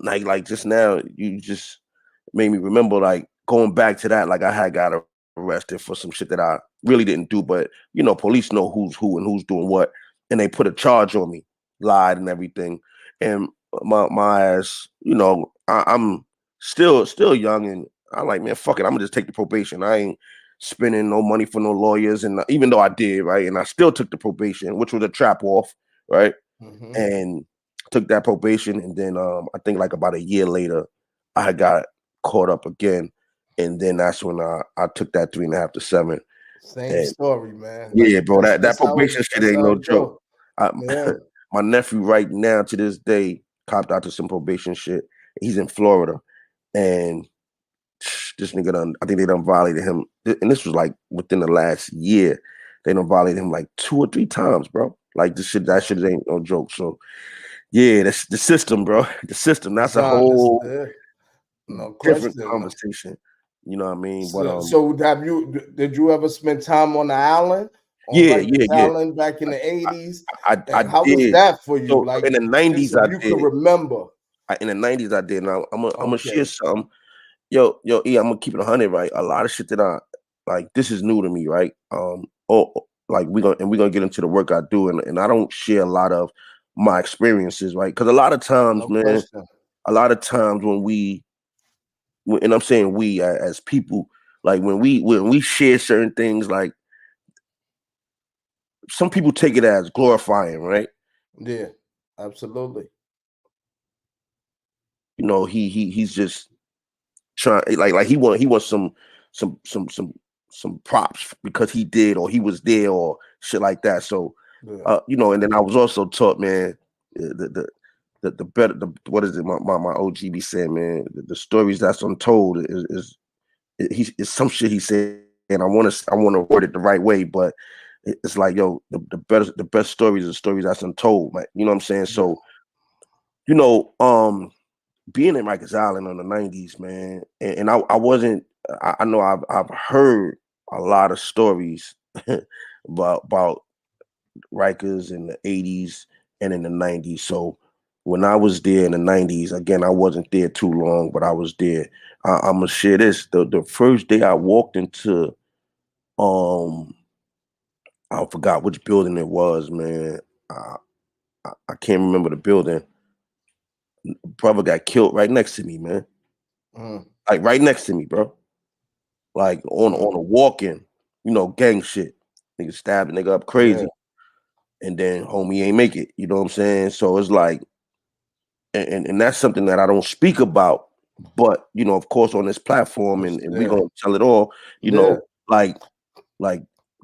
like just now, you just made me remember like going back to that. Like I had got arrested for some shit that I really didn't do, but police know who's who and who's doing what, and they put a charge on me, lied and everything, and my ass, I'm still young, and I like, man, fuck it, I'm gonna just take the probation. I ain't spending no money for no lawyers, and even though I did, right, and I still took the probation, which was a trap off, right, and took that probation, and then I think like about a year later, I got caught up again, and then that's when I took that 3.5 to 7. Same story, man. Yeah, bro, that probation shit ain't no joke. My nephew right now to this day copped out to some probation shit. He's in Florida, and this nigga I think they done violated him, and this was like within the last year. They done violated him like 2 or 3 times, bro. Like that shit ain't no joke. So yeah, that's the system, bro. The system. That's a whole different conversation. You know what I mean? But so did you ever spend time on the island? Island back in the 80s. How did. Was that for you? So like in the 90s, I did. You can remember. In the 90s, I did. Now I'm gonna share something. Yo, I'm gonna keep it 100, right? A lot of shit that I like, this is new to me, right? Like we're gonna get into the work I do, and I don't share a lot of my experiences, right? Because a lot of times, a lot of times and I'm saying we as people, like when we share certain things, like some people take it as glorifying, right? Yeah, absolutely. He's just trying, like he wants some props because he did or he was there or shit like that. So and then I was also taught, man, the better, what is it? My OG be saying, man, the stories that's untold is some shit he said, and I want to word it the right way, but it's like, yo, the best stories are stories that's untold, man. You know what I'm saying? So, being in Rikers Island in the 90s, man, and I wasn't. I know I've heard a lot of stories about Rikers in the 80s and in the 90s. So when I was there in the 90s, again, I wasn't there too long, but I was there. I'm gonna share this. The first day I walked into, I forgot which building it was, man. I can't remember the building. Brother got killed right next to me, man. Like right next to me, bro. Like on a walk-in, gang shit. Nigga stabbed a nigga up crazy. And then homie ain't make it. You know what I'm saying? So it's like, and that's something that I don't speak about, but of course on this platform, and we're gonna tell it all, like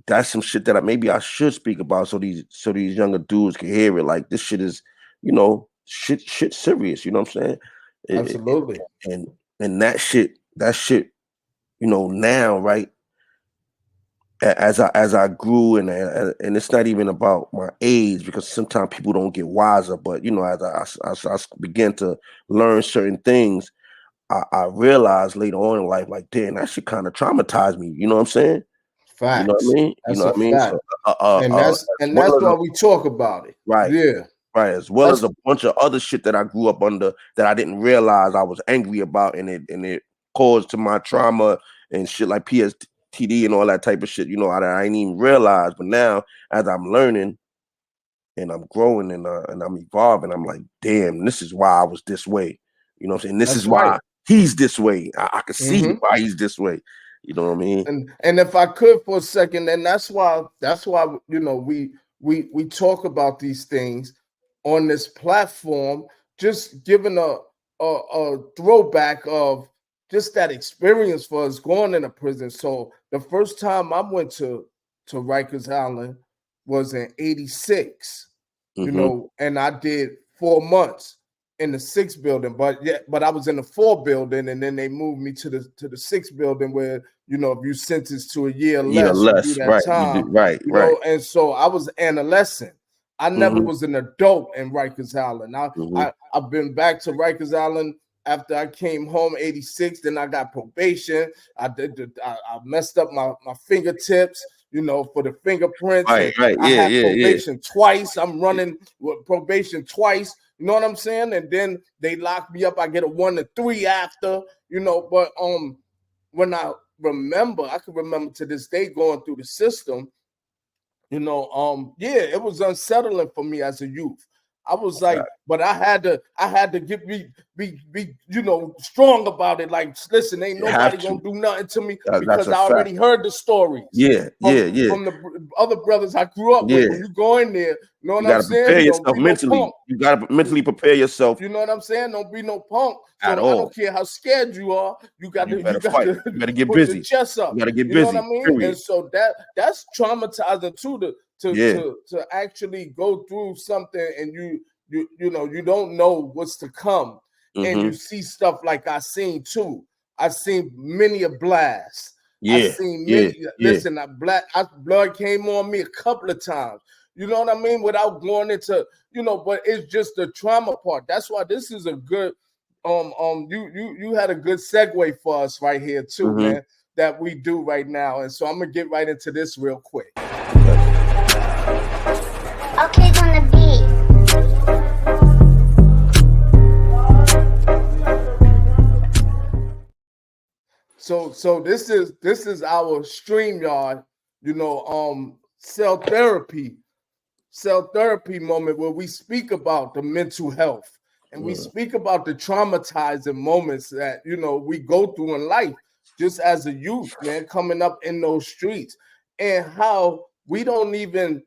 that's some shit that maybe I should speak about so these younger dudes can hear it. Like this shit is, shit serious, you know what I'm saying? Absolutely. And that shit, now, right? As I grew, and it's not even about my age, because sometimes people don't get wiser, but as I began to learn certain things, I realized later on in life, like, damn, that shit kind of traumatized me. You know what I'm saying? Facts. You know what I mean? That's a fact. So, and that's why we talk about it. Right. Yeah. Right. As well as a bunch of other shit that I grew up under that I didn't realize I was angry about, and it caused to my trauma and shit like PTSD and all that type of shit. I didn't even realize. But now, as I'm learning and I'm growing and I'm evolving, I'm like, damn, this is why I was this way. You know what I'm saying? This is why he's this way. I can see why he's this way. You know what I mean? And if I could for a second, and that's why we talk about these things on this platform, just giving a throwback of just that experience for us going into prison. So the first time I went to Rikers Island was in '86, and I did 4 months in the 6th building, but I was in the 4 building, and then they moved me to the 6th building where if you sentenced to a year less, you do that time, right. And so I was adolescent. I never was an adult in Rikers Island. I've been back to Rikers Island after I came home '86. Then I got probation. I messed up my fingertips, for the fingerprints. Right. I had probation twice. I'm running with probation twice. You know what I'm saying? And then they lock me up. I get a 1 to 3 after, you know. But when I can remember to this day going through the system, you know, yeah, it was unsettling for me as a youth. I was like, but I had to be, you know, strong about it. Like, listen, ain't nobody gonna do nothing to me because I already heard the stories. From the other brothers I grew up with. When you go in there, you know what I'm saying? Prepare yourself mentally. No, you gotta mentally prepare yourself. You know what I'm saying? Don't be no punk. So at all. I don't care how scared you are. You got to fight. You better get put busy. Your chest up. You gotta get busy. You know what I mean? Period. And so that's traumatizing too to actually go through something and you know you don't know what's to come, and you see stuff like I seen too. I seen many a blast. I seen many. Listen, blood came on me a couple of times. You know what I mean? Without going into, you know, but it's just the trauma part. That's why this is a good you had a good segue for us right here too, man, that we do right now. And so I'm gonna get right into this real quick. Okay, on the beat. So this is our StreamYard, you know, cell therapy moment where we speak about the mental health and we speak about the traumatizing moments that, you know, we go through in life just as a youth, man, coming up in those streets, and how we don't even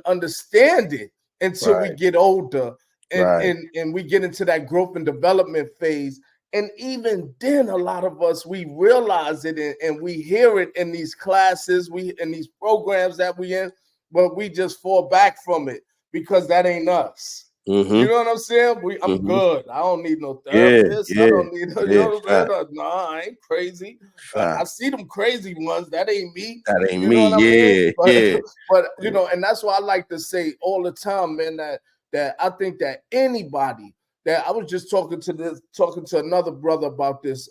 understand it until we get older and we get into that growth and development phase. And even then, a lot of us, we realize it and we hear it in these classes, in these programs that we in, but we just fall back from it because that ain't us. You know what I'm saying? I'm good. I don't need no therapist. I don't need no, you know what I'm saying? Nah, I ain't crazy. I see them crazy ones. That ain't me. That ain't you me. Know what I mean? But you know, and that's why I like to say all the time, man, that I think that anybody that I was just talking to another brother about this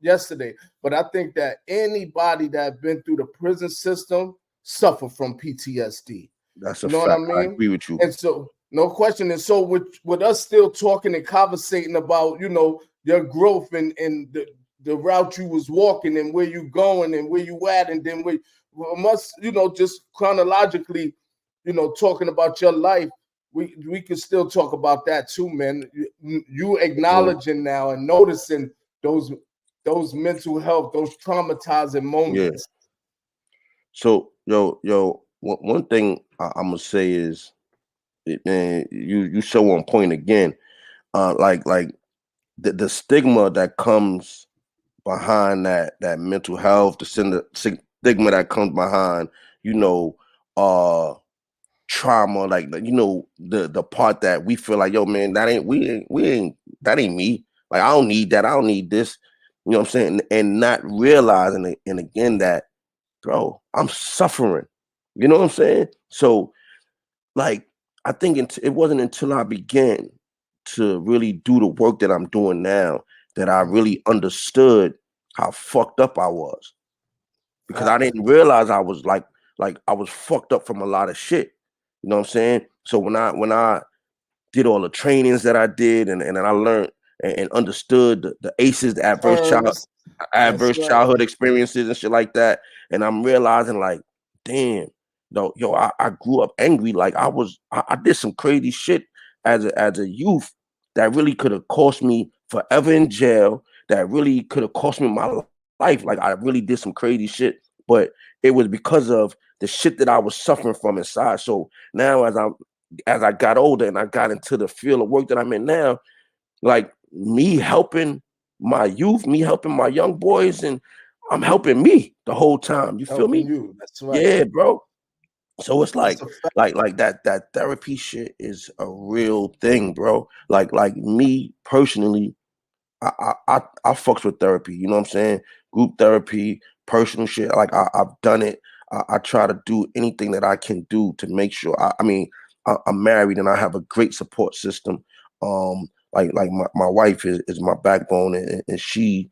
yesterday, but I think that anybody that been through the prison system suffer from PTSD. That's a fact. What I mean? I agree with you. And so, no question. And so, with us still talking and conversating about, you know, your growth and the route you was walking and where you going and where you at, and then we must, you know, just chronologically, you know, talking about your life. We can still talk about that too, man. You acknowledging now and noticing those mental health, those traumatizing moments. So, yo, one thing I'm gonna say is, man, you so on point again. Like the stigma that comes behind that mental health, the stigma that comes behind, you know, trauma, like, you know, the part that we feel like, yo, man, that ain't that ain't me. Like, I don't need that. I don't need this. You know what I'm saying? And not realizing it, and again that, bro, I'm suffering. You know what I'm saying? So, like, I think it wasn't until I began to really do the work that I'm doing now that I really understood how fucked up I was. Because I didn't realize I was like I was fucked up from a lot of shit. You know what I'm saying? So when I did all the trainings that I did and I learned and understood the ACEs, the adverse childhood experiences and shit like that, and I'm realizing like, damn, I grew up angry. Like I did some crazy shit as a youth that really could have cost me forever in jail. That really could have cost me my life. Like I really did some crazy shit, but it was because of the shit that I was suffering from inside. So now as I got older and I got into the field of work that I'm in now, like me helping my youth, me helping my young boys, and I'm helping me the whole time. You feel me? You. That's right. Yeah, bro. So it's like that therapy shit is a real thing, bro. Like me personally, I fucks with therapy. You know what I'm saying? Group therapy, personal shit. Like I've done it. I try to do anything that I can do to make sure. I'm married and I have a great support system. Like my wife is my backbone, and she's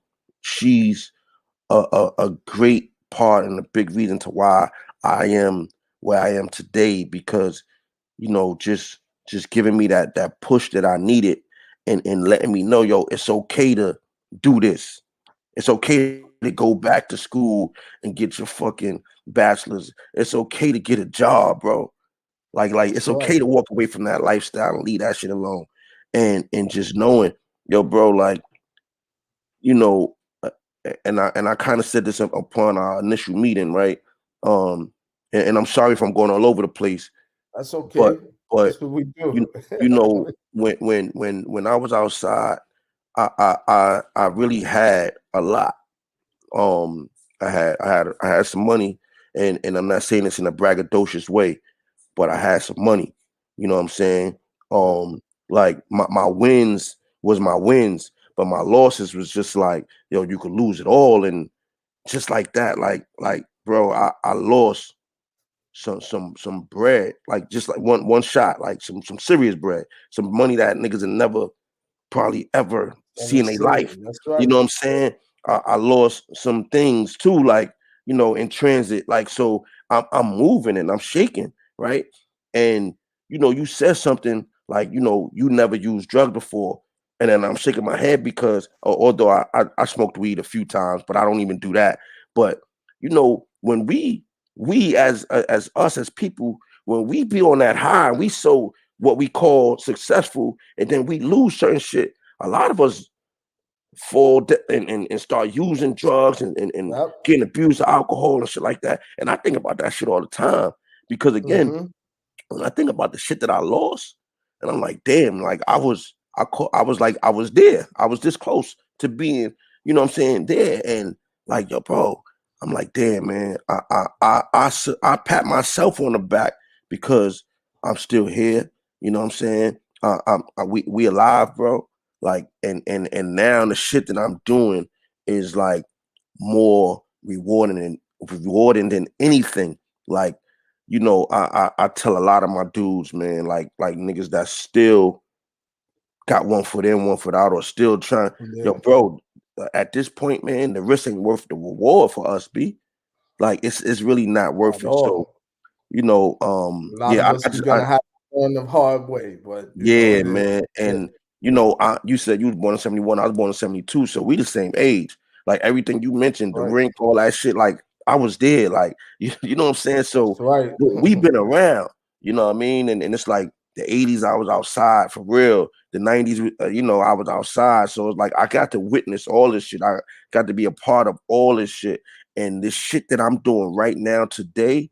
a great part and a big reason to why I am where I am today, because just giving me that push that I needed, and letting me know, yo, it's okay to do this. It's okay to go back to school and get your fucking bachelor's. It's okay to get a job, bro. Like it's That's okay right. to walk away from that lifestyle and leave that shit alone. And just knowing, yo, bro, like, you know, uh, and I kind of said this upon our initial meeting, right? Um, and I'm sorry if I'm going all over the place, That's but okay. but That's what we you do. you know when I was outside, I really had a lot. Um, I had some money, and I'm not saying this in a braggadocious way, but I had some money. You know what I'm saying? Um, like my wins was my wins, but my losses was just like, yo, you could lose it all, and just like that, like bro, I lost some bread, like just like one shot, like some serious bread, some money that niggas had never probably ever see Never in their life. seen. That's You right. know what I'm saying? I lost some things too, like, in transit. Like, so I'm moving and I'm shaking, right? And you said something like, you never used drugs before. And then I'm shaking my head because although I smoked weed a few times, but I don't even do that. But when we as us as people, when we be on that high, we so what we call successful, and then we lose certain shit. A lot of us and start using drugs and Yep. getting abused of alcohol and shit like that. And I think about that shit all the time because, again, Mm-hmm. when I think about the shit that I lost, and I'm like, damn, like I was like, I was there. I was this close to being, what I'm saying, there. And like, yo, bro, I'm like, damn, man, I pat myself on the back because I'm still here. You know what I'm saying? We alive, bro. Like, and now the shit that I'm doing is like more rewarding than anything. Like, I tell a lot of my dudes, man, like niggas that still got one foot in, one foot out, or still trying, yo, Yeah. bro, at this point, man, the risk ain't worth the reward for us, B. Like, it's really not worth At it. So, all. A lot of yeah, us is gonna have to learn the hard way, but yeah, it is. man. And you said you was born in 71, I was born in 72, so we the same age. Like, everything you mentioned, the Right. rink, all that shit, like, I was there. Like, you know what I'm saying? That's So right. we've been around, you know what I mean? And it's like the 80s, I was outside for real. The 90s, I was outside. So it's like I got to witness all this shit. I got to be a part of all this shit. And this shit that I'm doing right now today,